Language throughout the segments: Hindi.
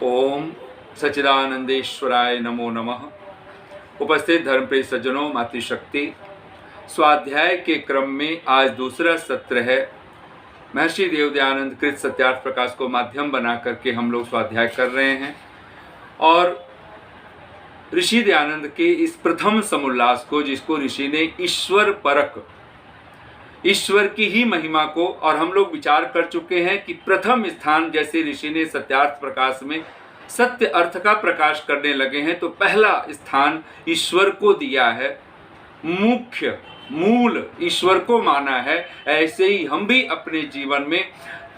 ओम सच्चिदानंदेश्वराय नमो नमः। उपस्थित धर्मप्रिय सज्जनों, मातृशक्ति स्वाध्याय के क्रम में आज दूसरा सत्र है। महर्षि देवदयानंद कृत सत्यार्थ प्रकाश को माध्यम बना करके हम लोग स्वाध्याय कर रहे हैं और ऋषि दयानंद के इस प्रथम समुल्लास को, जिसको ऋषि ने ईश्वर परक, ईश्वर की ही महिमा को, और हम लोग विचार कर चुके हैं कि प्रथम स्थान जैसे ऋषि ने सत्यार्थ प्रकाश में सत्य अर्थ का प्रकाश करने लगे हैं तो पहला स्थान ईश्वर को दिया है, मुख्य मूल ईश्वर को माना है। ऐसे ही हम भी अपने जीवन में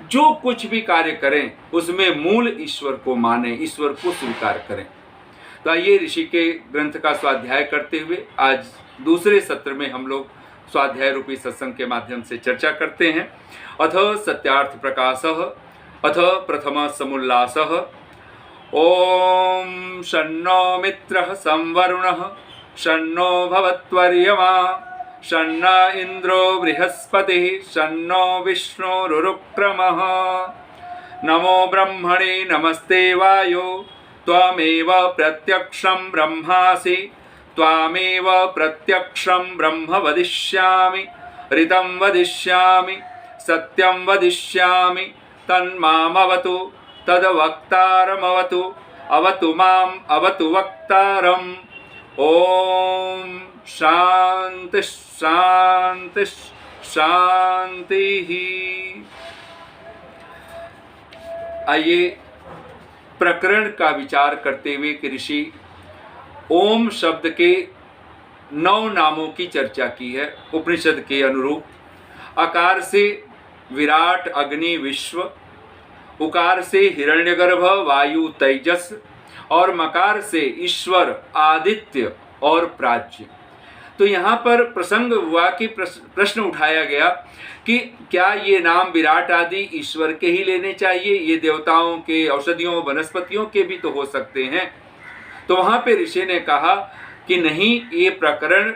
जो कुछ भी कार्य करें उसमें मूल ईश्वर को माने, ईश्वर को स्वीकार करें। तो आइए ऋषि के ग्रंथ का स्वाध्याय करते हुए आज दूसरे सत्र में हम लोग स्वाध्याय रूपी सत्संग के माध्यम से चर्चा करते हैं। अथ सत्यार्थ प्रकाशः अथ प्रथम समुल्लासः। ओम शन्नो मित्रः संवरुणः शन्नो भवत्वर्यमा शन्न इंद्रो बृहस्पतिः शन्नो विष्णुरुक्रमः। नमो ब्रह्मणे नमस्ते वायो त्वमेव प्रत्यक्षं ब्रह्मासि त्वामेव प्रत्यक्षं ब्रह्म वदिष्यामि ऋतं वदिष्यामि सत्यं वदिष्यामि तन्मामवतु तद्वक्तारमवतु अवतु माम् अवतु वक्तारम्। ओम शांति शांति शांति। आइए प्रकरण का विचार करते हुए कि ऋषि ओम शब्द के 9 नामों की चर्चा की है उपनिषद के अनुरूप। आकार से विराट अग्नि विश्व, उकार से हिरण्यगर्भ वायु तेजस और मकार से ईश्वर आदित्य और प्राच्य। तो यहाँ पर प्रसंग हुआ कि प्रश्न उठाया गया कि क्या ये नाम विराट आदि ईश्वर के ही लेने चाहिए, ये देवताओं के, औषधियों, वनस्पतियों के भी तो हो सकते हैं। तो वहाँ पे ऋषि ने कहा कि नहीं, ये प्रकरण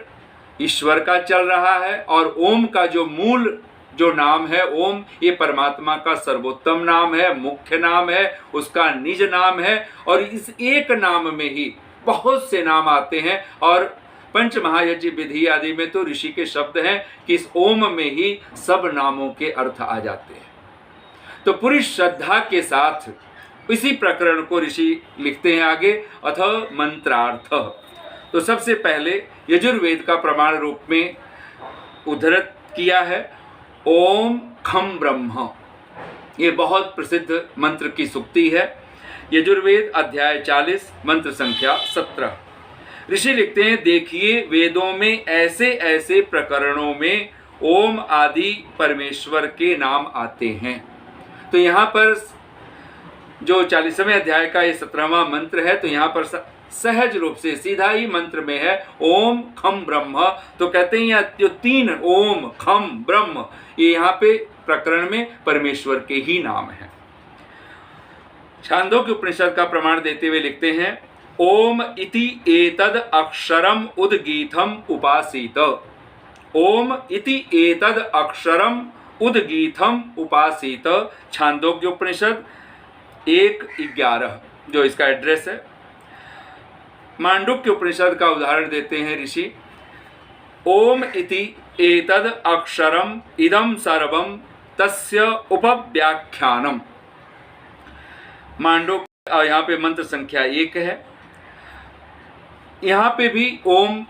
ईश्वर का चल रहा है और ओम का जो मूल जो नाम है ओम, ये परमात्मा का सर्वोत्तम नाम है, मुख्य नाम है, उसका निज नाम है। और इस एक नाम में ही बहुत से नाम आते हैं और पंच महायज्ञ विधि आदि में तो ऋषि के शब्द हैं कि इस ओम में ही सब नामों के अर्थ आ जाते हैं। तो पूरी श्रद्धा के साथ इसी प्रकरण को ऋषि लिखते हैं आगे। अथ मंत्रार्थ। तो सबसे पहले यजुर्वेद का प्रमाण रूप में उद्धृत किया है ओम खम ब्रह्म। ये बहुत प्रसिद्ध मंत्र की सूक्ति है। यजुर्वेद अध्याय 40 मंत्र संख्या 17। ऋषि लिखते हैं, देखिए वेदों में ऐसे ऐसे प्रकरणों में ओम आदि परमेश्वर के नाम आते हैं। तो यहाँ पर जो 40वें अध्याय का ये 17वां मंत्र है, तो यहाँ पर सहज रूप से सीधा ही मंत्र में है ओम खम ब्रह्म। तो कहते हैं यहाँ जो 3 ओम खम ब्रह्म, ये यहाँ पे प्रकरण में परमेश्वर के ही नाम है। छांदोग्य उपनिषद का प्रमाण देते हुए लिखते हैं ओम इति एतद अक्षरम उद्गीतम उपासीत। ओम इति एतद अक्षरम उद्गीतम उपासीत। छांदोग्य उपनिषद 1:11 जो इसका एड्रेस है। मांडुक्य उपनिषद का उदाहरण देते हैं ऋषि, ओम इति एतद अक्षरम इदम सर्वम तस्य उपव्याख्यानम। मांडुक्य यहाँ पे मंत्र संख्या 1 है। यहाँ पे भी ओम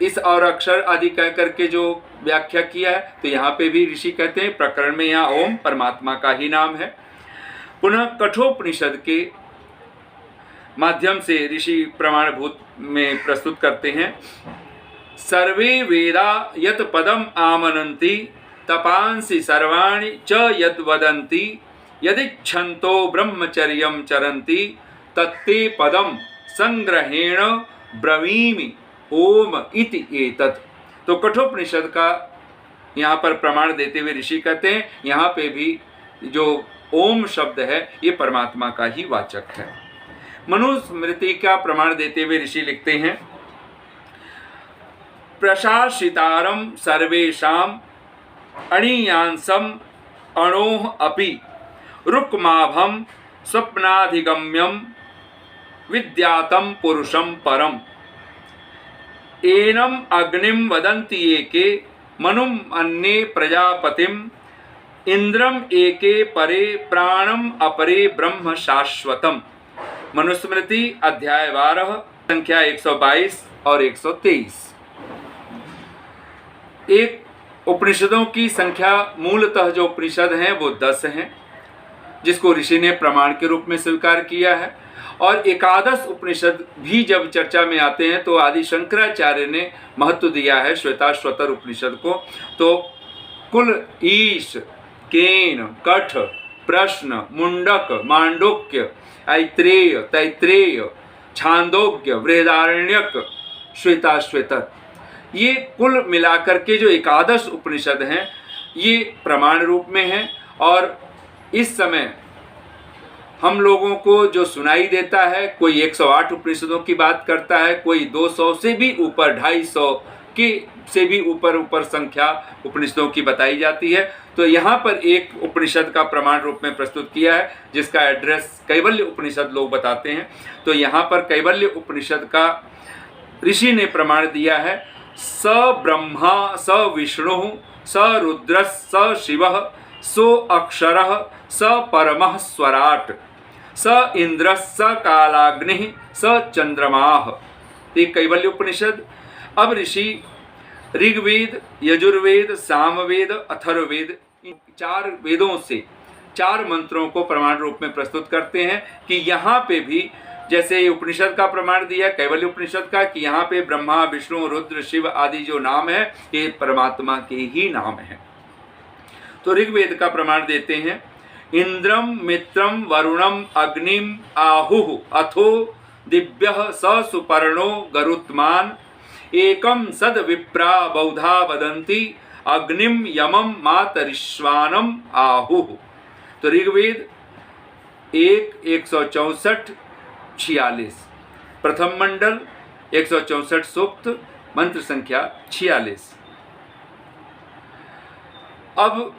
इस और अक्षर आदि कह करके जो व्याख्या किया है, तो यहाँ पे भी ऋषि कहते हैं प्रकरण में यहाँ ओम परमात्मा का ही नाम है। पुनः कठोपनिषद के माध्यम से ऋषि प्रमाणभूत में प्रस्तुत करते हैं, सर्वे वेदा यत पदम आमनन्ति तपांसि सर्वाणि च यद वदन्ति यदिच्छन्तो ब्रह्मचर्यं चरन्ति तत्ते पदम संग्रहेण ब्रवीमि ओम इति एतत्। तो कठोपनिषद का यहाँ पर प्रमाण देते हुए ऋषि कहते हैं यहाँ पे भी जो ओम शब्द है ये परमात्मा का ही वाचक है। मनुस्मृति का प्रमाण देते हुए ऋषि लिखते हैं प्रशासितारम सर्वेषाम अणीयांसम अणोह अपि रुक्माभम स्वप्नाधिगम्यम विद्यातम पुरुषम परम एनम अग्निम वदन्ति एके मनुम अन्ये प्रजापतिम इंद्रम एके परे प्राणम अपरे ब्रह्म शाश्वतम। मनुस्मृति अध्याय 12 संख्या 122 और 123। एक उपनिषदों की संख्या मूलतः जो उपनिषद हैं वो 10 हैं, जिसको ऋषि ने प्रमाण के रूप में स्वीकार किया है। और एकादश उपनिषद भी जब चर्चा में आते हैं तो आदि शंकराचार्य ने महत्व दिया है श्वेताश्वतर उपनिषद को। तो कुल ईश, केन, कठ, प्रश्न, मुंडक, मांडुक्य, ऐत्रेय, तैत्रेय, छांदोग्य, बृहदारण्यक, श्वेताश्वतर, ये कुल मिलाकर के जो एकादश उपनिषद हैं ये प्रमाण रूप में हैं। और इस समय हम लोगों को जो सुनाई देता है, कोई 108 उपनिषदों की बात करता है, कोई 200 से भी ऊपर, 250 की से भी ऊपर संख्या उपनिषदों की बताई जाती है। तो यहाँ पर एक उपनिषद का प्रमाण रूप में प्रस्तुत किया है जिसका एड्रेस कैवल्य उपनिषद लोग बताते हैं। तो यहाँ पर कैवल्य उपनिषद का ऋषि ने प्रमाण दिया है, स ब्रह्मा स विष्णु स रुद्र स शिव सो अक्षर स परमः स्वराट स इंद्र स कालाग्नि स चंद्रमाः। ये कैवल्य उपनिषद। अब ऋषि ऋग्वेद, यजुर्वेद, सामवेद, अथर्ववेद, इन 4 वेदों से 4 मंत्रों को प्रमाण रूप में प्रस्तुत करते हैं कि यहाँ पे भी जैसे उपनिषद का प्रमाण दिया कैवल्य उपनिषद का कि यहाँ पे ब्रह्मा, विष्णु, रुद्र, शिव आदि जो नाम है ये परमात्मा के ही नाम है। तो ऋग्वेद का प्रमाण देते हैं, इंद्रम मित्रम वरुणम अग्निम आहुः अथो दिव्यः स सुपर्णो गरुत्मान एकम सद विप्रा बौधा वदन्ति अग्निम यमम मातरिश्वानम आहुः। तो ऋग्वेद 164 46, प्रथम मंडल 164 सूक्त, मंत्र संख्या 46। अब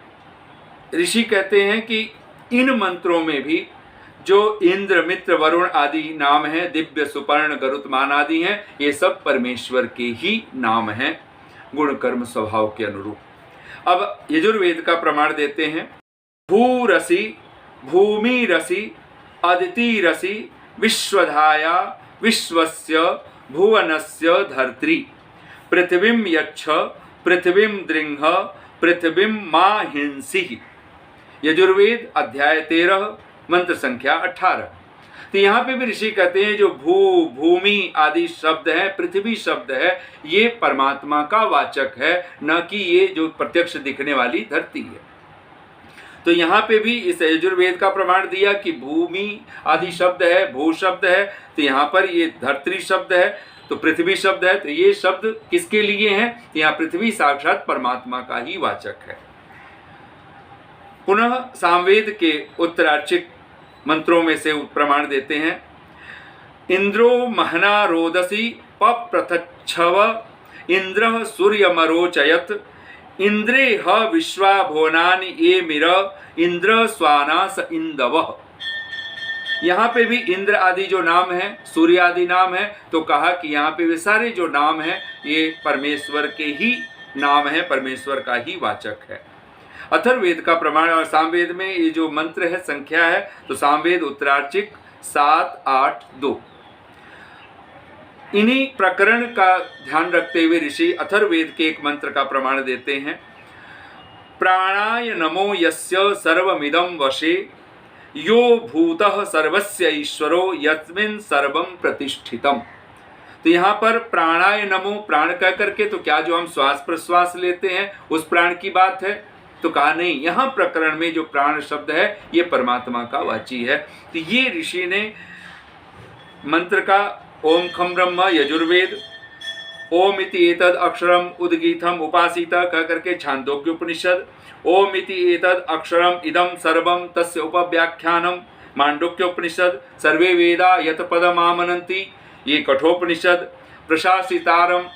ऋषि कहते हैं कि इन मंत्रों में भी जो इंद्र, मित्र, वरुण आदि नाम हैं, दिव्य, सुपर्ण, गरुत्मान आदि हैं, ये सब परमेश्वर के ही नाम हैं गुण कर्म स्वभाव के अनुरूप। अब यजुर्वेद का प्रमाण देते हैं, भूरसी भूमि रसी अदिति रसी विश्वधाया विश्वस्य भुवनस्य धर्त्री पृथ्वीं यच्छ पृथ्वीं दृंह पृथ्वीं मा हिंसी। यजुर्वेद अध्याय 13 मंत्र संख्या 18। तो यहाँ पे भी ऋषि कहते हैं जो भूमि आदि शब्द है, पृथ्वी शब्द है, ये परमात्मा का वाचक है, न कि ये जो प्रत्यक्ष दिखने वाली धरती है। तो यहाँ पे भी इस यजुर्वेद का प्रमाण दिया कि भूमि आदि शब्द है, भू शब्द है, तो यहाँ पर ये धरती शब्द है, तो पृथ्वी शब्द है, तो ये शब्द किसके लिए हैं? तो यहाँ पृथ्वी साक्षात परमात्मा का ही वाचक है। पुनः सामवेद के उत्तरार्चिक मंत्रों में से प्रमाण देते हैं, इंद्रो महना रोदसी पप्रथच्छव इंद्र सूर्यमरोचयत इंद्रे ह विश्वा भुवनानि ये मिर इंद्र स्वाना स इंदवः। यहाँ पे भी इंद्र आदि जो नाम है, सूर्य आदि नाम है, तो कहा कि यहाँ पे वे सारे जो नाम है ये परमेश्वर के ही नाम है, परमेश्वर का ही वाचक है। अथर्ववेद का प्रमाण और सामवेद में ये जो मंत्र है संख्या है, तो सामवेद उत्तरार्चिक 7, 8, 2। इन्हीं प्रकरण का ध्यान रखते हुए ऋषि अथर्ववेद के एक मंत्र का प्रमाण देते हैं, प्राणाय नमो यस्य सर्वमिदं वशे यो भूतः सर्वस्य ईश्वरो यस्मिन् सर्वं प्रतिष्ठितम्। तो यहाँ पर प्राणाय नमो, प्राण कह करके तो क्या जो हम श्वास प्रश्वास लेते हैं उस प्राण की बात है? तो कहा नहीं, यहाँ प्रकरण में जो प्राण शब्द है ये परमात्मा का वाची है। तो ये ऋषि ने मंत्र का ओम खम ब्रह्म यजुर्वेद, ओम इति एतद अक्षरम उद्गीतम उपासित कह करके छांदोग्य उपनिषद, ओम इति एतद अक्षरम इदम सर्वम तस्य उपव्याख्यानम मांडुक्य उपनिषद, सर्वे वेदा यत पदमामनन्ति ये कठोपनिषद, प्रशासितारम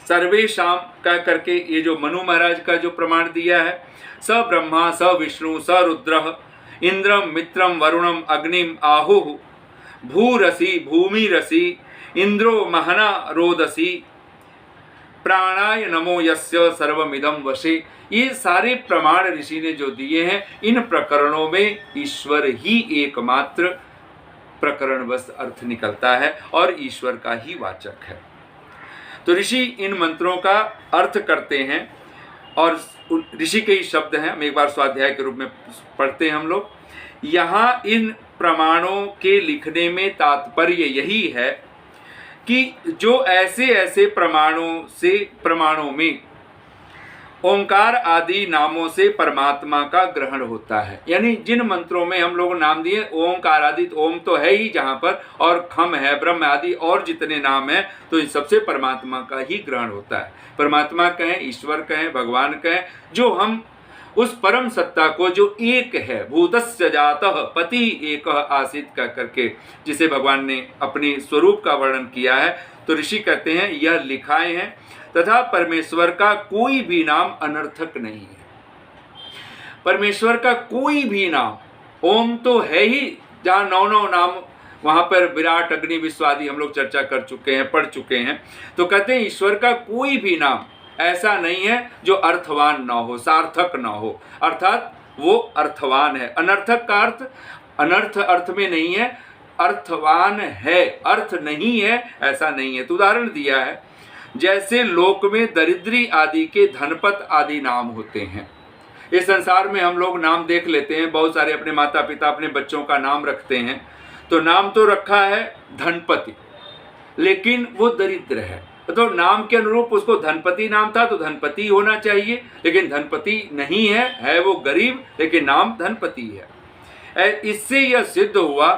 सर्वेशाम कह करके ये जो मनु महाराज का जो प्रमाण दिया है, स ब्रह्मा स विष्णु स रुद्र इंद्रम मित्रम वरुणम अग्निम आहुः भूरसी भूमिरसी इंद्रो महना रोदसी प्राणाय नमो यस्य सर्वमिदं वशे। ये सारे प्रमाण ऋषि ने जो दिए हैं, इन प्रकरणों में ईश्वर ही एकमात्र प्रकरणवश अर्थ निकलता है और ईश्वर का ही वाचक है। तो ऋषि इन मंत्रों का अर्थ करते हैं और ऋषि के ही शब्द हैं, हम एक बार स्वाध्याय के रूप में पढ़ते हैं हम लोग। यहाँ इन प्रमाणों के लिखने में तात्पर्य यही है कि जो ऐसे ऐसे प्रमाणों में ओंकार आदि नामों से परमात्मा का ग्रहण होता है, यानी जिन मंत्रों में हम लोग नाम दिए ओंकार आदि, ओम तो है ही जहाँ पर, और खम है, ब्रह्म आदि और जितने नाम हैं, तो इन सबसे परमात्मा का ही ग्रहण होता है। परमात्मा कहें, ईश्वर कहें, भगवान कहें, जो हम उस परम सत्ता को जो एक है, भूतस्य जातः पति एक आसीत का करके जिसे भगवान ने अपनी स्वरूप का वर्णन किया है, तो ऋषि कहते हैं यह लिखाए हैं तथा परमेश्वर का कोई भी नाम अनर्थक नहीं है। परमेश्वर का कोई भी नाम, ओम तो है ही, जहाँ 9 नाम वहाँ पर विराट अग्नि विश्व आदि हम लोग चर्चा कर चुके हैं, पढ़ चुके हैं, तो कहते हैं ईश्वर का कोई भी नाम ऐसा नहीं है जो अर्थवान ना हो, सार्थक ना हो, अर्थात वो अर्थवान है। अनर्थक का अर्थ अनर्थ अर्थ में नहीं है, अर्थवान है, अर्थ नहीं है ऐसा नहीं है। तो उदाहरण दिया है, जैसे लोक में दरिद्री आदि के धनपत आदि नाम होते हैं। इस संसार में हम लोग नाम देख लेते हैं, बहुत सारे अपने माता पिता अपने बच्चों का नाम रखते हैं, तो नाम तो रखा है धनपति, लेकिन वो दरिद्र है, तो नाम के अनुरूप उसको धनपति नाम था तो धनपति होना चाहिए, लेकिन धनपति नहीं है वो गरीब, लेकिन नाम धनपति है। इससे यह सिद्ध हुआ,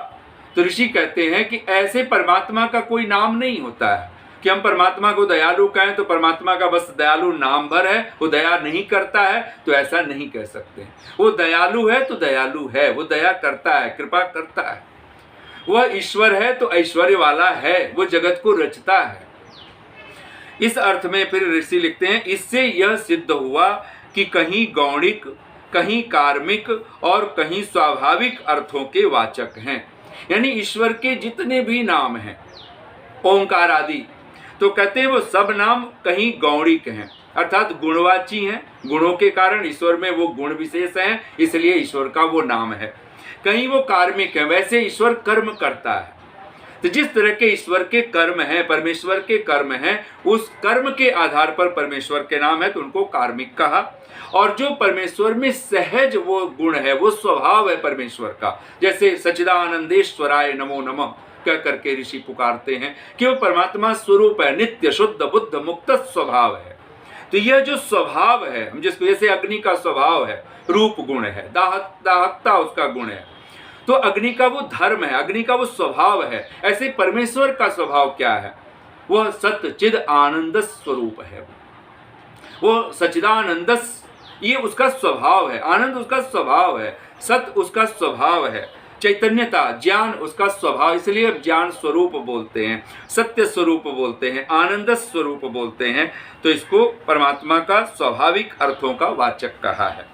तो ऋषि कहते हैं कि ऐसे परमात्मा का कोई नाम नहीं होता है कि हम परमात्मा को दयालु कहें तो परमात्मा का बस दयालु नाम भर है, वो दया नहीं करता है, तो ऐसा नहीं कह सकते। वो दयालु है तो दयालु है, वो दया करता है, कृपा करता है। वह ईश्वर है तो ऐश्वर्य वाला है, वो जगत को रचता है। इस अर्थ में फिर ऋषि लिखते हैं, इससे यह सिद्ध हुआ कि कहीं गौणिक, कहीं कार्मिक और कहीं स्वाभाविक अर्थों के वाचक हैं। यानी ईश्वर के जितने भी नाम हैं ओंकार आदि, तो कहते हैं वो सब नाम कहीं गौणिक हैं, अर्थात गुणवाची हैं, गुणों के कारण ईश्वर में वो गुण विशेष हैं, इसलिए ईश्वर का वो नाम है। कहीं वो कार्मिक है, वैसे ईश्वर कर्म करता है, तो जिस तरह के ईश्वर के कर्म हैं, परमेश्वर के कर्म हैं, उस कर्म के आधार पर परमेश्वर के नाम है, तो उनको कार्मिक कहा। और जो परमेश्वर में सहज वो गुण है, वो स्वभाव है परमेश्वर का, जैसे सच्चिदानंदेश्वराय नमो नमः कह करके ऋषि पुकारते हैं कि वो परमात्मा स्वरूप है, नित्य शुद्ध बुद्ध मुक्त स्वभाव है। तो यह जो स्वभाव है, हम जिसको जैसे अग्नि का स्वभाव है, रूप गुण है, दाहकता उसका गुण है, तो अग्नि का वो धर्म है, अग्नि का वो स्वभाव है। ऐसे परमेश्वर का स्वभाव क्या है? वह सत्य चिद आनंद स्वरूप है, वो सच्चिदानंद, ये उसका स्वभाव है, आनंद उसका स्वभाव है, सत्य उसका स्वभाव है, चैतन्यता ज्ञान उसका स्वभाव, इसलिए अब ज्ञान स्वरूप बोलते हैं, सत्य स्वरूप बोलते हैं, आनंद स्वरूप बोलते हैं। तो इसको परमात्मा का स्वाभाविक अर्थों का वाचक कहा है।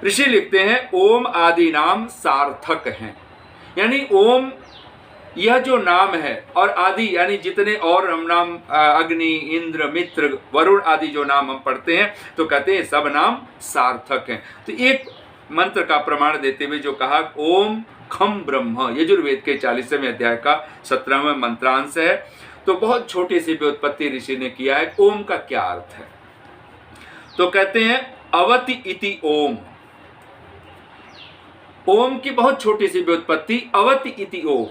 ऋषि लिखते हैं ओम आदि नाम सार्थक हैं, यानी ओम यह जो नाम है और आदि यानी जितने और हम नाम अग्नि, इंद्र, मित्र, वरुण आदि जो नाम हम पढ़ते हैं, तो कहते हैं सब नाम सार्थक हैं। तो एक मंत्र का प्रमाण देते हुए जो कहा ओम खम ब्रह्म, यजुर्वेद के 40वें अध्याय का 17वां मंत्रांश है। तो बहुत छोटी सी व्युत्पत्ति ऋषि ने किया है। ओम का क्या अर्थ है? तो कहते हैं अवति इति ओम। ओम की बहुत छोटी सी व्युत्पत्ति अवति इति ओम।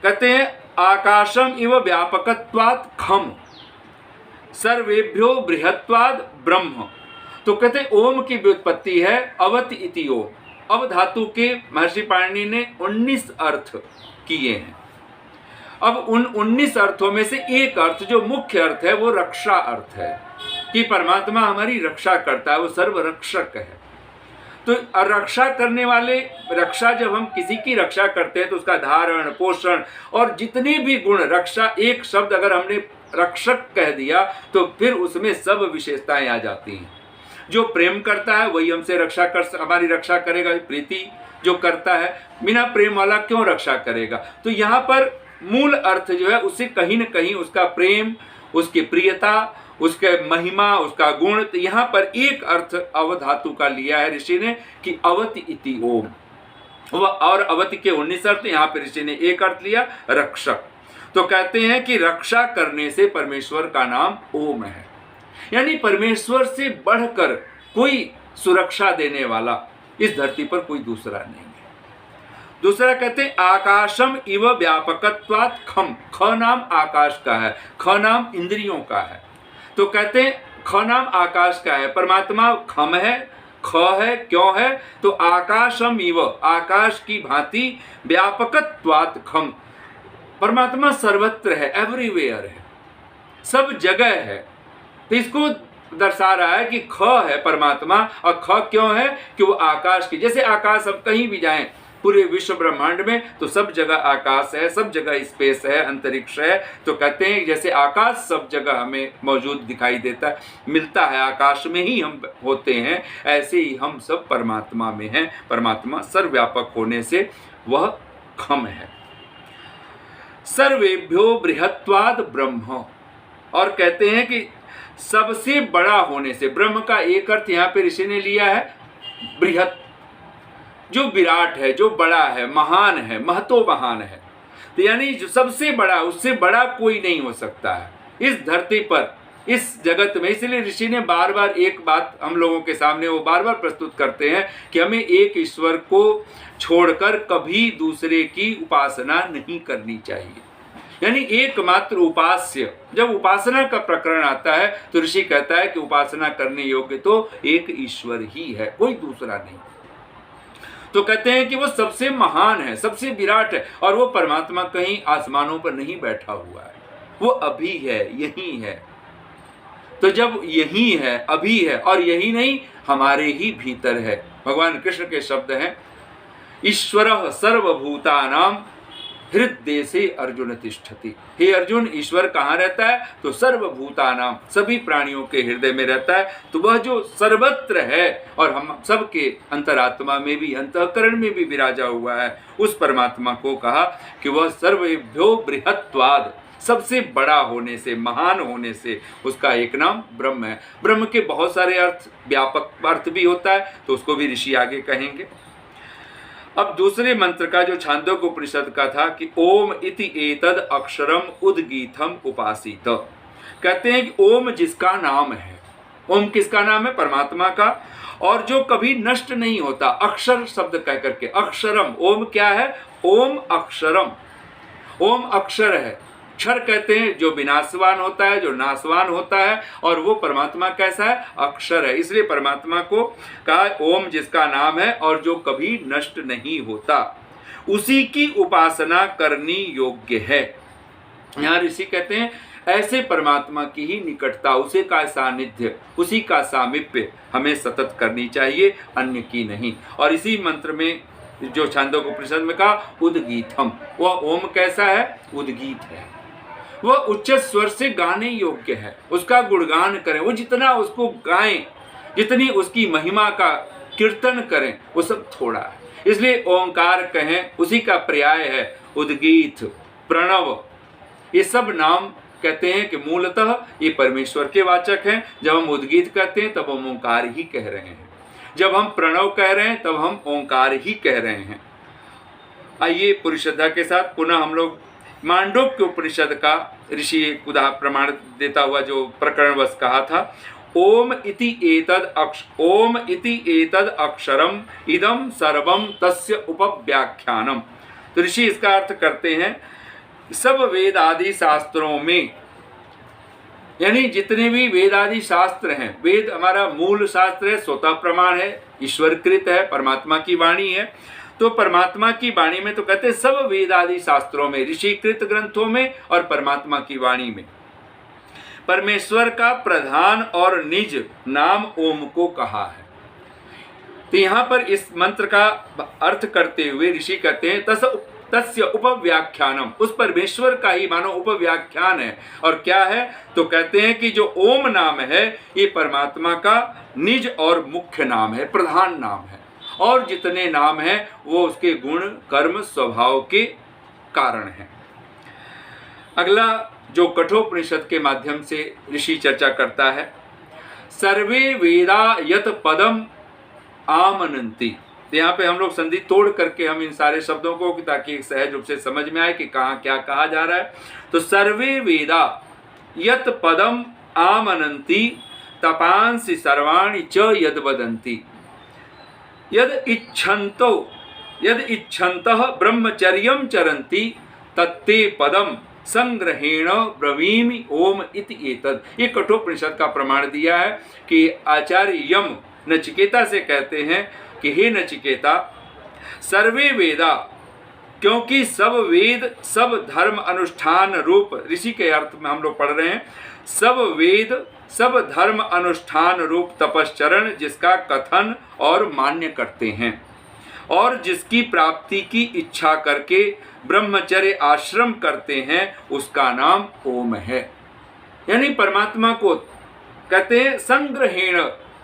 कहते हैं आकाशम इव व्यापकत्वात् खम सर्वेभ्यो बृहत्वाद ब्रह्म। तो कहते हैं ओम की व्युत्पत्ति है अवति इति ओम। अब धातु के महर्षि पाणिनि ने 19 अर्थ किए हैं। अब उन 19 अर्थों में से एक अर्थ जो मुख्य अर्थ है वो रक्षा अर्थ है कि परमात्मा हमारी रक्षा करता है, वो सर्वरक्षक है। तो रक्षा करने वाले, रक्षा जब हम किसी की रक्षा करते हैं तो उसका धारण, पोषण और जितने भी गुण, रक्षा एक शब्द अगर हमने रक्षक कह दिया तो फिर उसमें सब विशेषताएं आ जाती हैं। जो प्रेम करता है वही हमसे हमारी रक्षा करेगा। प्रीति जो करता है, बिना प्रेम वाला क्यों रक्षा करेगा? तो यहाँ पर मूल अर्थ जो है उसे कहीं न कहीं उसका प्रेम, उसकी प्रियता, उसके महिमा, उसका गुण, तो यहाँ पर एक अर्थ अवधातु का लिया है ऋषि ने कि अवति इति ओम। और अवति के 19 अर्थ, यहाँ पे ऋषि ने एक अर्थ लिया रक्षक। तो कहते हैं कि रक्षा करने से परमेश्वर का नाम ओम है, यानी परमेश्वर से बढ़कर कोई सुरक्षा देने वाला इस धरती पर कोई दूसरा नहीं है। दूसरा कहते हैं आकाशम इव व्यापकत्वात् खम। ख नाम आकाश का है, ख नाम इंद्रियों का है। तो कहते हैं ख नाम आकाश का है, परमात्मा खम है, ख है, क्यों है? तो आकाशम इव, आकाश की भांति, व्यापकत्वात् खम, परमात्मा सर्वत्र है, एवरीवेयर है, सब जगह है। तो इसको दर्शा रहा है कि ख है परमात्मा, और ख क्यों है? कि वो आकाश की, जैसे आकाश अब कहीं भी जाएं पूरे विश्व ब्रह्मांड में तो सब जगह आकाश है, सब जगह स्पेस है, अंतरिक्ष है। तो कहते हैं जैसे आकाश सब जगह हमें मौजूद दिखाई देता है, मिलता है, आकाश में ही हम होते हैं, ऐसे ही हम सब परमात्मा में हैं। परमात्मा सर्वव्यापक होने से वह खम है। सर्वेभ्यो बृहत्वाद ब्रह्म, और कहते हैं कि सबसे बड़ा होने से, ब्रह्म का एक अर्थ यहाँ पे ऋषि ने लिया है बृहत, जो विराट है, जो बड़ा है, महान है, महत्ववान है। तो यानी जो सबसे बड़ा, उससे बड़ा कोई नहीं हो सकता है इस धरती पर, इस जगत में। इसलिए ऋषि ने बार बार एक बात हम लोगों के सामने वो बार बार प्रस्तुत करते हैं कि हमें एक ईश्वर को छोड़कर कभी दूसरे की उपासना नहीं करनी चाहिए, यानी एकमात्र उपास्य। जब उपासना का प्रकरण आता है तो ऋषि कहता है कि उपासना करने योग्य तो एक ईश्वर ही है, कोई दूसरा नहीं। तो कहते हैं कि वो सबसे महान है, सबसे विराट है, और वो परमात्मा कहीं आसमानों पर नहीं बैठा हुआ है, वो अभी है, यही है। तो जब यही है, अभी है, और यही नहीं हमारे ही भीतर है। भगवान कृष्ण के शब्द हैं, ईश्वरः सर्वभूतानां हृदय से अर्जुन तिष्ठति। हे अर्जुन, ईश्वर कहाँ रहता है? तो सर्वभूतानाम, सभी प्राणियों के हृदय में रहता है। तो वह जो सर्वत्र है और हम सबके अंतरात्मा में भी, अंतःकरण में भी विराजा हुआ है, उस परमात्मा को कहा कि वह सर्वेभ्यो बृहत्वाद, सबसे बड़ा होने से, महान होने से, उसका एक नाम ब्रह्म है। ब्रह्म के बहुत सारे अर्थ, व्यापक अर्थ भी होता है, तो उसको भी ऋषि आगे कहेंगे। अब दूसरे मंत्र का जो छांदोग्य उपनिषद का था कि ओम इति एतद अक्षरम उद्गीतम उपासित, कहते हैं कि ओम जिसका नाम है, ओम किसका नाम है? परमात्मा का, और जो कभी नष्ट नहीं होता, अक्षर शब्द कह करके, अक्षरम, ओम क्या है? ओम अक्षरम, ओम अक्षर है। क्षर कहते हैं जो विनाशवान होता है, जो नाशवान होता है, और वो परमात्मा कैसा है? अक्षर है। इसलिए परमात्मा को कहा ओम जिसका नाम है और जो कभी नष्ट नहीं होता, उसी की उपासना करनी योग्य है। यहाँ ऋषि कहते हैं ऐसे परमात्मा की ही निकटता, उसी का सानिध्य, उसी का सामीप्य हमें सतत करनी चाहिए, अन्य की नहीं। और इसी मंत्र में जो छांदोग्य उपनिषद में कहा उद्गीतम, वह ओम कैसा है? उद्गीत है, वह उच्च स्वर से गाने योग्य है, उसका गुणगान करें, वो जितना उसको गाएं, जितनी उसकी महिमा का कीर्तन करें, वो सब थोड़ा है। इसलिए ओंकार कहें, उसी का पर्याय है उद्गीत, प्रणव, ये सब नाम कहते हैं कि मूलतः ये परमेश्वर के वाचक हैं। जब हम उद्गीत कहते हैं तब हम ओंकार ही कह रहे हैं, जब हम प्रणव कह रहे हैं तब हम ओंकार ही कह रहे हैं। आइए पूरी श्रद्धा के साथ पुनः हम लोग मांडूक्य उपनिषद का ऋषि एक प्रमाण देता हुआ जो प्रकरण बस कहा था, ओम इति एतद अक्षरम इदम सर्वम तस्य उपव्याख्यानम। तो ऋषि इसका अर्थ करते हैं सब वेद आदि शास्त्रों में, यानी जितने भी वेद आदि शास्त्र हैं, वेद हमारा मूल शास्त्र है, स्वतः प्रमाण है, ईश्वरकृत है, परमात्मा की वाणी है। तो परमात्मा की वाणी में तो कहते हैं सब वेद आदि शास्त्रों में, ऋषिकृत ग्रंथों में और परमात्मा की वाणी में परमेश्वर का प्रधान और निज नाम ओम को कहा है। तो यहाँ पर इस मंत्र का अर्थ करते हुए ऋषि कहते हैं तस्य उपव्याख्यानम, उस परमेश्वर का ही मानो उपव्याख्यान है। और क्या है? तो कहते हैं कि जो ओम नाम है ये परमात्मा का निज और मुख्य नाम है, प्रधान नाम है, और जितने नाम हैं वो उसके गुण कर्म स्वभाव के कारण हैं। अगला जो कठोपनिषद के माध्यम से ऋषि चर्चा करता है, सर्वे वेदा यत पदम आमनंती। तो यहाँ पे हम लोग संधि तोड़ करके हम इन सारे शब्दों को, ताकि सहज रूप से समझ में आए कि कहाँ क्या कहा जा रहा है। तो सर्वे वेदा यत पदम आमनंती तपांसि सर्वाणि च यद वदन्ति यद इच्छन्तः ब्रह्मचर्यं चरन्ति तत्ते पदम संग्रहेण ब्रवीमि ओम इति एतद। ये कठोपनिषद का प्रमाण दिया है कि आचार्य यम नचिकेता से कहते हैं कि हे नचिकेता, सर्वे वेदा, क्योंकि सब वेद सब धर्म अनुष्ठान रूप, ऋषि के अर्थ में हम लोग पढ़ रहे हैं, सब वेद सब धर्म अनुष्ठान रूप तपश्चरण जिसका कथन और मान्य करते हैं और जिसकी प्राप्ति की इच्छा करके ब्रह्मचर्य आश्रम करते हैं, उसका नाम ओम है। यानी परमात्मा को कहते हैं संग्रहेण,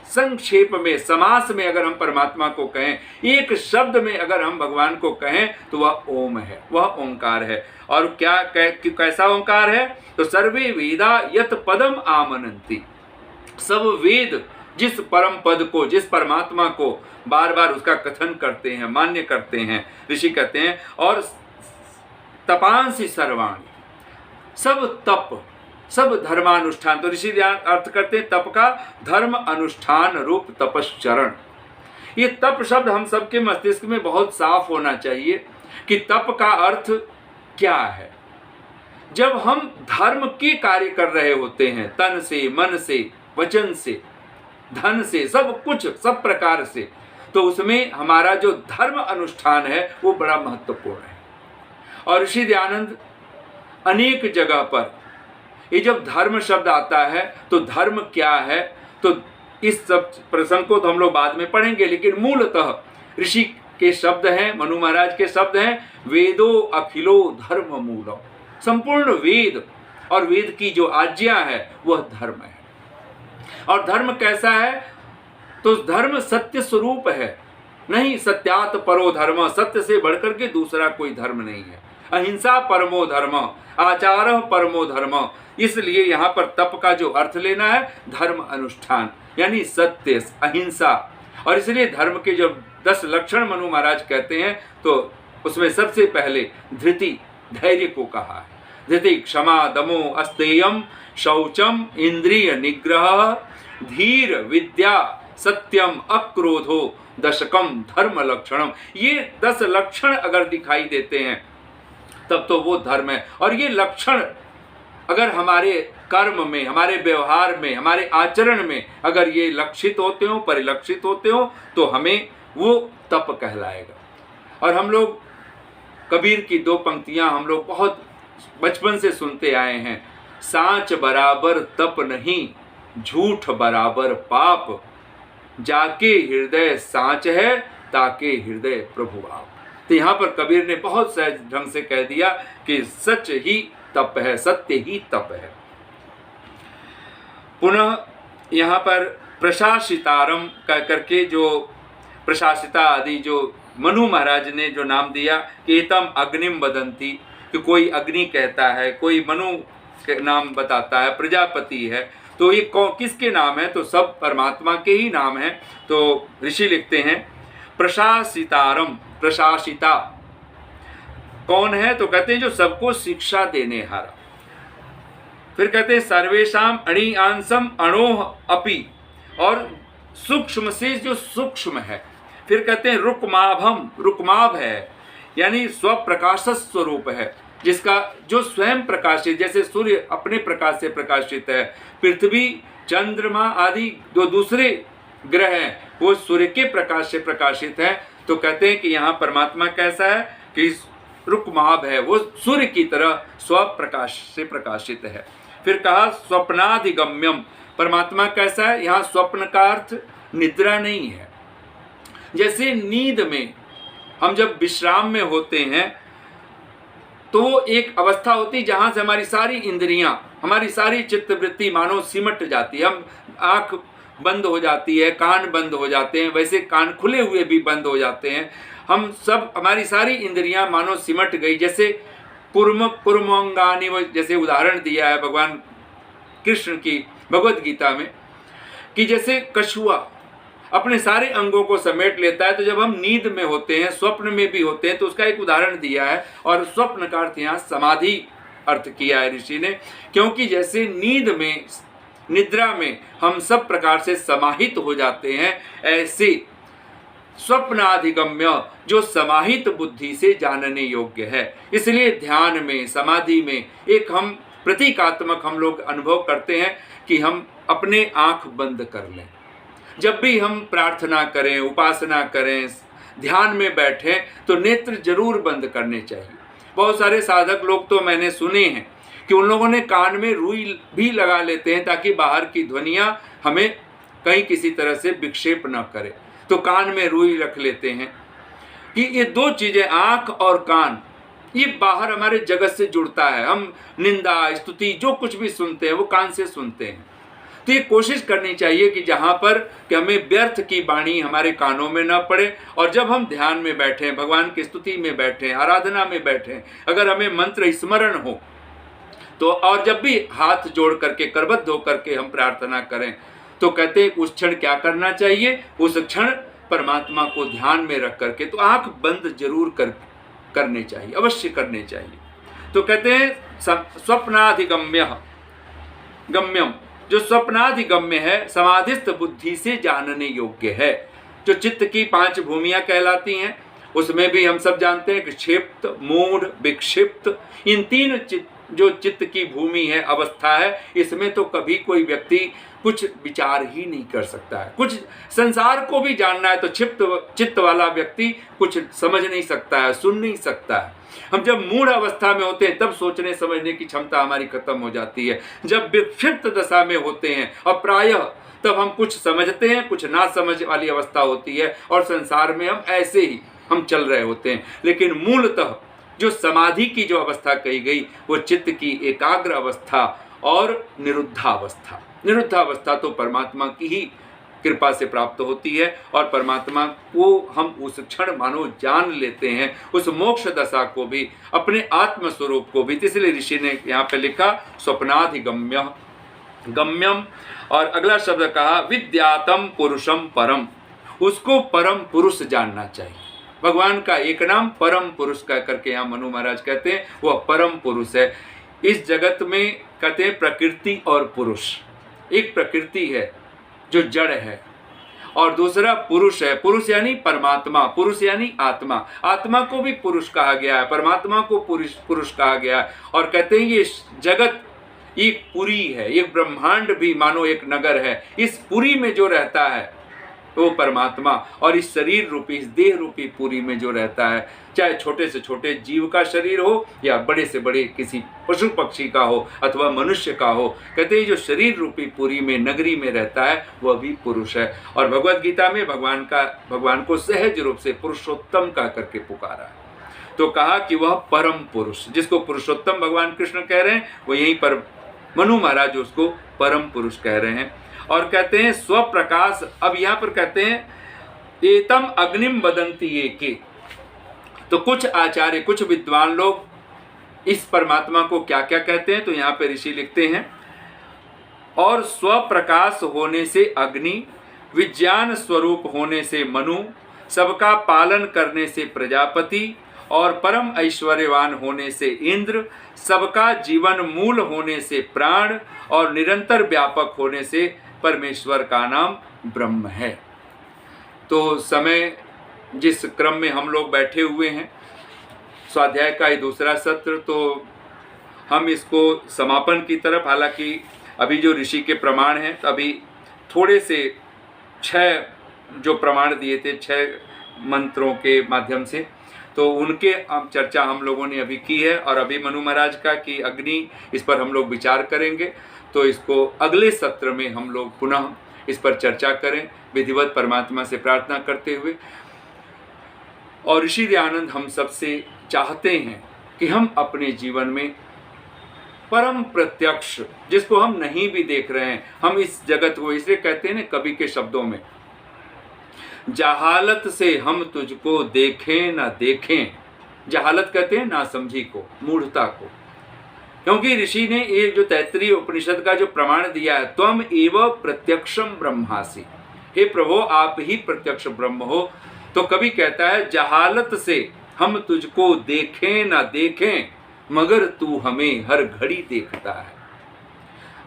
संक्षेप में, समास में अगर हम परमात्मा को कहें, एक शब्द में अगर हम भगवान को कहें तो वह ओम है, वह ओंकार है। और क्या कैसा ओंकार है? तो सर्वे वेदा यत पदम आमनंती, सब वेद जिस परम पद को, जिस परमात्मा को बार बार उसका कथन करते हैं, मान्य करते हैं, ऋषि कहते हैं, और तपांसि सर्वाणि, सब तप सब धर्मानुष्ठान। तो ऋषि अर्थ करते हैं तप का धर्म अनुष्ठान रूप तपश्चरण। ये तप शब्द हम सबके मस्तिष्क में बहुत साफ होना चाहिए कि तप का अर्थ क्या है। जब हम धर्म के कार्य कर रहे होते हैं, तन से, मन से, वचन से, धन से, सब कुछ, सब प्रकार से, तो उसमें हमारा जो धर्म अनुष्ठान है वो बड़ा महत्वपूर्ण है। और ऋषि दयानंद अनेक जगह पर ये जब धर्म शब्द आता है तो धर्म क्या है, तो इस सब प्रसंग को तो हम लोग बाद में पढ़ेंगे, लेकिन मूलतः ऋषि के शब्द हैं, मनु महाराज के शब्द हैं, वेदो अखिलो धर्म मूलम। संपूर्ण वेद और वेद की जो आज्ञा है वह धर्म है। और धर्म कैसा है? तो धर्म सत्य स्वरूप है, नहीं सत्यात परो धर्म, सत्य से बढ़कर के दूसरा कोई धर्म नहीं है। अहिंसा परमो धर्म, आचार परमो धर्म। इसलिए यहाँ पर तप का जो अर्थ लेना है, धर्म अनुष्ठान, यानी सत्य, अहिंसा। और इसलिए धर्म के जो 10 लक्षण मनु महाराज कहते हैं, तो उसमें सबसे पहले धृति, धैर्य को कहा है। धृति क्षमा दमो अस्तेयम शौचम इंद्रिय निग्रह धीर विद्या सत्यम अक्रोधो दशकम धर्म लक्षणम। ये 10 लक्षण अगर दिखाई देते हैं तब तो वो धर्म है। और ये लक्षण अगर हमारे कर्म में, हमारे व्यवहार में, हमारे आचरण में अगर ये लक्षित होते हो, परिलक्षित होते हो, तो हमें वो तप कहलाएगा। और हम लोग कबीर की 2 पंक्तियां हम लोग बहुत बचपन से सुनते आए हैं, सांच बराबर तप नहीं, झूठ बराबर पाप, जाके हृदय सांच है, ताके हृदय प्रभु आप। तो यहाँ पर कबीर ने बहुत सहज ढंग से कह दिया कि सच ही तप है, सत्य ही तप है। पुनः यहाँ पर प्रशासितारम कह करके जो प्रशासिता आदि जो मनु महाराज ने जो नाम दिया कि एतम अग्निम वदंती, कि कोई अग्नि कहता है, कोई मनु के नाम बताता है, प्रजापति है, तो ये किसके नाम है? तो सब परमात्मा के ही नाम हैं। तो ऋषि लिखते हैं प्रशासितारम, प्रशासिता कौन है? तो कहते हैं जो सबको शिक्षा देने हारा। फिर कहते हैं सर्वेशाम अणियांसम अणोह अपि, और सूक्ष्म से जो सूक्ष्म है। फिर कहते हैं रुक्माभम, रुक्माभ है, यानी स्वप्रकाश स्वरूप है, जिसका जो स्वयं प्रकाशित, जैसे सूर्य अपने प्रकाश से प्रकाशित है, पृथ्वी चंद्रमा आदि जो दूसरे ग्रह हैं वो सूर्य के प्रकाश से प्रकाशित हैं। तो कहते हैं कि यहाँ परमात्मा कैसा है कि रुक्माभ है, वो सूर्य की तरह स्वप्रकाश से प्रकाशित है। फिर कहा स्वप्नाधिगम्यम, परमात्मा कैसा है? यहाँ स्वप्न का अर्थ निद्रा नहीं है। जैसे नींद में हम जब विश्राम में होते हैं तो वो एक अवस्था होती जहाँ से हमारी सारी इंद्रियां, हमारी सारी चित्तवृत्ति मानो सिमट जाती है। हम आँख बंद हो जाती है, कान बंद हो जाते हैं, वैसे कान खुले हुए भी बंद हो जाते हैं। हम सब, हमारी सारी इंद्रियां मानो सिमट गई। जैसे कुर्मंगानी, जैसे उदाहरण दिया है भगवान कृष्ण की भगवत गीता में, कि जैसे कछुआ अपने सारे अंगों को समेट लेता है। तो जब हम नींद में होते हैं, स्वप्न में भी होते हैं, तो उसका एक उदाहरण दिया है। और स्वप्न का अर्थ यहाँ समाधि अर्थ किया है ऋषि ने, क्योंकि जैसे नींद में, निद्रा में हम सब प्रकार से समाहित हो जाते हैं, ऐसे स्वप्नाधिगम्य जो समाहित बुद्धि से जानने योग्य है। इसलिए ध्यान में, समाधि में एक हम प्रतीकात्मक हम लोग अनुभव करते हैं कि हम अपने आँख बंद कर लें। जब भी हम प्रार्थना करें, उपासना करें, ध्यान में बैठें, तो नेत्र जरूर बंद करने चाहिए। बहुत सारे साधक लोग तो मैंने सुने हैं कि उन लोगों ने कान में रुई भी लगा लेते हैं ताकि बाहर की ध्वनियाँ हमें कहीं किसी तरह से विक्षेप न करे, तो कान में रुई रख लेते हैं। कि ये दो चीज़ें, आँख और कान, ये बाहर हमारे जगत से जुड़ता है। हम निंदा, स्तुति जो कुछ भी सुनते हैं वो कान से सुनते हैं। तो ये कोशिश करनी चाहिए कि जहाँ पर कि हमें व्यर्थ की वाणी हमारे कानों में ना पड़े, और जब हम ध्यान में बैठें, भगवान की स्तुति में बैठें, आराधना में बैठें, अगर हमें मंत्र स्मरण हो तो, और जब भी हाथ जोड़ करके, करबद्ध होकर के हम प्रार्थना करें, तो कहते हैं उस क्षण क्या करना चाहिए, उस क्षण परमात्मा को ध्यान में रख करके तो आँख बंद जरूर करने चाहिए, अवश्य करने चाहिए। तो कहते हैं गम्यम, जो स्वप्नाधिगम्य है, समाधिस्थ बुद्धि से जानने योग्य है। जो चित्त की 5 भूमियां कहलाती हैं, उसमें भी हम सब जानते हैं कि क्षिप्त, मूढ़, विक्षिप्त, इन 3 जो चित्त की भूमि है, अवस्था है, इसमें तो कभी कोई व्यक्ति कुछ विचार ही नहीं कर सकता है। कुछ संसार को भी जानना है तो क्षिप्त चित्त वाला व्यक्ति कुछ समझ नहीं सकता है, सुन नहीं सकता है। हम जब मूढ़ अवस्था में होते हैं तब सोचने समझने की क्षमता हमारी खत्म हो जाती है। जब विक्षिप्त दशा में होते हैं और प्रायः तब हम कुछ समझते हैं, कुछ ना समझ वाली अवस्था होती है, और संसार में हम ऐसे ही हम चल रहे होते हैं। लेकिन मूलतः जो समाधि की जो अवस्था कही गई वो चित्त की एकाग्र अवस्था और निरुद्धावस्था। निरुद्धावस्था तो परमात्मा की ही कृपा से प्राप्त होती है, और परमात्मा को हम उस क्षण मानो जान लेते हैं, उस मोक्ष दशा को भी, अपने आत्म स्वरूप को भी। इसलिए ऋषि ने यहाँ पे लिखा स्वप्नाधिगम्य गम्यम, और अगला शब्द कहा विद्यातम पुरुषम परम, उसको परम पुरुष जानना चाहिए। भगवान का एक नाम परम पुरुष कह करके यहाँ मनु महाराज कहते हैं, वह परम पुरुष है। इस जगत में कहते हैं प्रकृति और पुरुष, एक प्रकृति है जो जड़ है, और दूसरा पुरुष है। पुरुष यानी परमात्मा, पुरुष यानी आत्मा। आत्मा को भी पुरुष कहा गया है, परमात्मा को पुरुष कहा गया है। और कहते हैं ये जगत एक पुरी है, एक ब्रह्मांड भी मानो एक नगर है। इस पुरी में जो रहता है वो परमात्मा, और इस शरीर रूपी, इस देह रूपी पुरी में जो रहता है, चाहे छोटे से छोटे जीव का शरीर हो या बड़े से बड़े किसी पशु पक्षी का हो अथवा मनुष्य का हो, कहते हैं जो शरीर रूपी पुरी में, नगरी में रहता है वह भी पुरुष है। और भगवत गीता में भगवान को सहज रूप से पुरुषोत्तम कह करके पुकारा है। तो कहा कि वह परम पुरुष, जिसको पुरुषोत्तम भगवान कृष्ण कह रहे हैं, वो यहीं पर मनु महाराज उसको परम पुरुष कह रहे हैं। और कहते हैं स्वप्रकाश। अब यहाँ पर कहते हैं एतम अग्निम वदन्ति ये के, तो कुछ आचार्य, कुछ विद्वान लोग इस परमात्मा को क्या क्या कहते हैं, तो यहाँ पे ऋषि लिखते हैं और स्वप्रकाश होने से अग्नि, विज्ञान स्वरूप होने से मनु, सबका पालन करने से प्रजापति, और परम ऐश्वर्यवान होने से इंद्र, सबका जीवन मूल होने से प्राण, और निरंतर व्यापक होने से परमेश्वर का नाम ब्रह्म है। तो समय जिस क्रम में हम लोग बैठे हुए हैं, स्वाध्याय का ये दूसरा सत्र, तो हम इसको समापन की तरफ, हालांकि अभी जो ऋषि के प्रमाण हैं, तो अभी थोड़े से 6 जो प्रमाण दिए थे 6 मंत्रों के माध्यम से, तो उनके चर्चा हम लोगों ने अभी की है। और अभी मनु महाराज का कि अग्नि, इस पर हम लोग विचार करेंगे। तो इसको अगले सत्र में हम लोग पुनः इस पर चर्चा करें, विधिवत परमात्मा से प्रार्थना करते हुए। और ऋषि दयानंद हम सबसे चाहते हैं कि हम अपने जीवन में परम प्रत्यक्ष, जिसको हम नहीं भी देख रहे हैं, हम इस जगत को इसलिए कहते हैं ना कवि के शब्दों में, जहालत से हम तुझको देखें ना देखें। जहालत कहते हैं नासमझी को, मूढ़ता को, क्योंकि ऋषि ने ये जो तैत्तरीय उपनिषद का जो प्रमाण दिया है, त्वम एव प्रत्यक्षम ब्रह्मासि, हे प्रभु आप ही प्रत्यक्ष ब्रह्म हो। तो कवि कहता है जहालत से हम तुझको देखें ना देखें, मगर तू हमें हर घड़ी देखता है।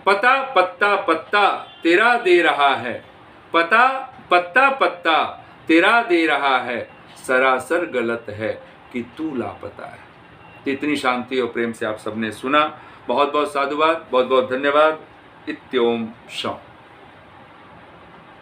पता पत्ता पत्ता तेरा दे रहा है, पता पत्ता पत्ता तेरा दे रहा है, सरासर गलत है कि तू लापता है। इतनी शांति और प्रेम से आप सबने सुना। बहुत बहुत साधुवाद, बहुत बहुत धन्यवाद। इत्योम शम।